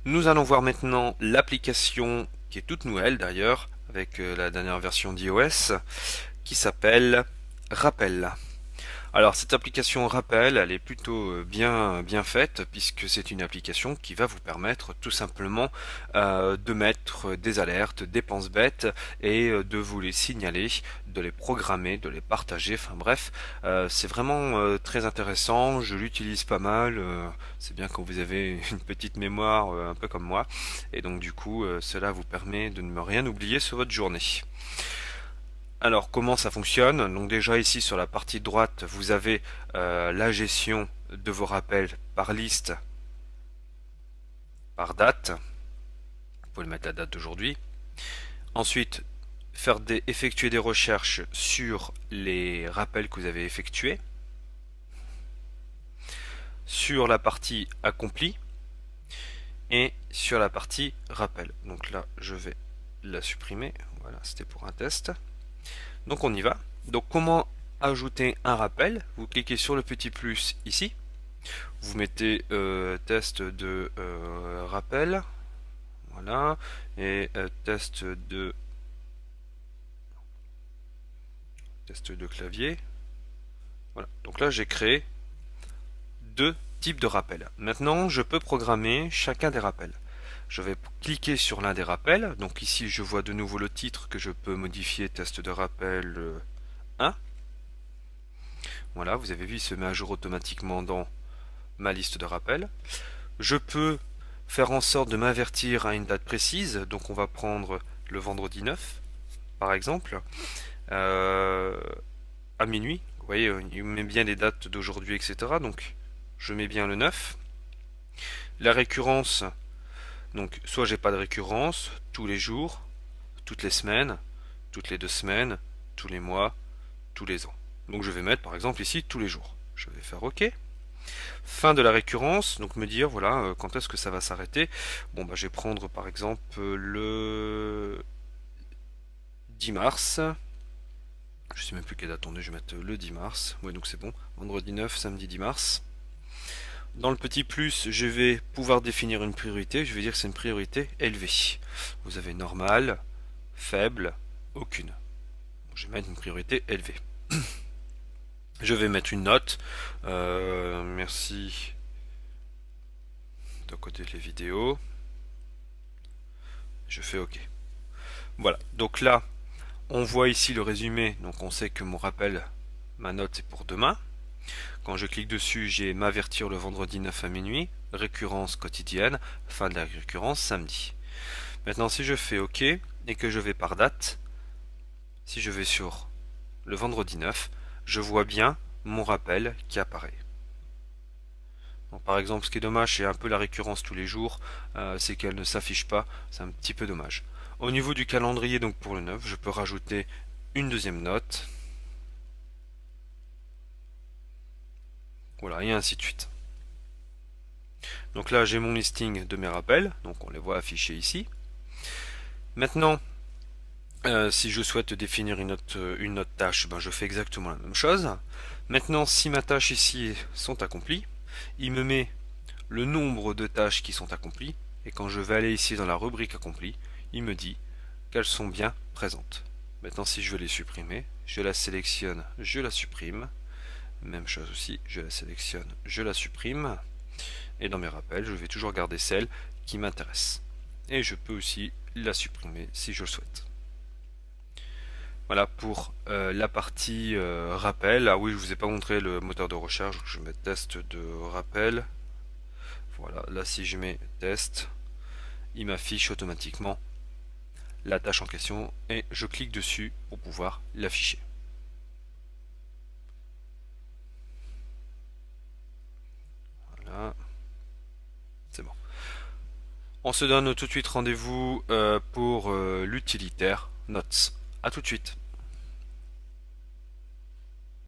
Nous allons voir maintenant l'application qui est toute nouvelle d'ailleurs, avec la dernière version d'iOS, qui s'appelle Rappel. Alors cette application Rappel, elle est plutôt bien faite puisque c'est une application qui va vous permettre tout simplement de mettre des alertes, des pense-bêtes et de vous les signaler, de les programmer, de les partager. Enfin bref, c'est vraiment très intéressant. Je l'utilise pas mal. C'est bien quand vous avez une petite mémoire un peu comme moi et donc du coup cela vous permet de ne rien oublier sur votre journée. Alors comment ça fonctionne? Donc déjà ici sur la partie droite vous avez la gestion de vos rappels par liste, par date. Vous pouvez mettre la date d'aujourd'hui. Ensuite effectuer des recherches sur les rappels que vous avez effectués. Sur la partie accompli et sur la partie rappel. Donc là je vais la supprimer. Voilà, c'était pour un test. Donc on y va. Donc comment ajouter un rappel? Vous cliquez sur le petit plus ici. Vous mettez test de rappel, voilà, et test de clavier. Voilà. Donc là j'ai créé deux types de rappels. Maintenant je peux programmer chacun des rappels. Je vais cliquer sur l'un des rappels. Donc ici je vois de nouveau le titre que je peux modifier, test de rappel 1. Voilà, vous avez vu, il se met à jour automatiquement dans ma liste de rappels. Je peux faire en sorte de m'avertir à une date précise, donc on va prendre le vendredi 9 par exemple, euh, à minuit. Vous voyez, il met bien les dates d'aujourd'hui, etc. Donc je mets bien le 9. La récurrence, donc soit j'ai pas de récurrence, tous les jours, toutes les semaines, toutes les 2 semaines, tous les mois, tous les ans. Donc je vais mettre par exemple ici tous les jours. Je vais faire OK. Fin de la récurrence, donc me dire voilà quand est-ce que ça va s'arrêter. Bon bah je vais prendre par exemple le 10 mars. Je sais même plus quelle date on est, je vais mettre le 10 mars. Ouais donc c'est bon. Vendredi 9, samedi 10 mars. Dans le petit plus, je vais pouvoir définir une priorité. Je vais dire que c'est une priorité élevée. Vous avez normal, faible, aucune. Je vais mettre une priorité élevée. Je vais mettre une note. Merci de côté les vidéos. Je fais OK. Voilà. Donc là, on voit ici le résumé. Donc on sait que mon rappel, ma note est pour demain. Quand je clique dessus, j'ai m'avertir le vendredi 9 à minuit. Récurrence quotidienne. Fin de la récurrence samedi. Maintenant, si je fais OK et que je vais par date, si je vais sur le vendredi 9, je vois bien mon rappel qui apparaît. Donc, par exemple, ce qui est dommage, c'est un peu la récurrence tous les jours, c'est qu'elle ne s'affiche pas, c'est un petit peu dommage. Au niveau du calendrier, donc pour le 9, je peux rajouter une deuxième note, voilà, et ainsi de suite. Donc là, j'ai mon listing de mes rappels, donc on les voit affichés ici. Maintenant, si je souhaite définir une autre tâche, ben je fais exactement la même chose. Maintenant, si ma tâche ici sont accomplies, il me met le nombre de tâches qui sont accomplies, et quand je vais aller ici dans la rubrique accomplie, il me dit qu'elles sont bien présentes. Maintenant, si je veux les supprimer, je la sélectionne, je la supprime. Même chose aussi, je la sélectionne, je la supprime. Et dans mes rappels, je vais toujours garder celle qui m'intéresse. Et je peux aussi la supprimer si je le souhaite. Voilà pour la partie rappel. Ah oui, je vous ai pas montré le moteur de recherche, je mets test de rappel. Voilà, là si je mets test, il m'affiche automatiquement la tâche en question et je clique dessus pour pouvoir l'afficher. Voilà, c'est bon. On se donne tout de suite rendez-vous pour l'utilitaire Notes. A tout de suite.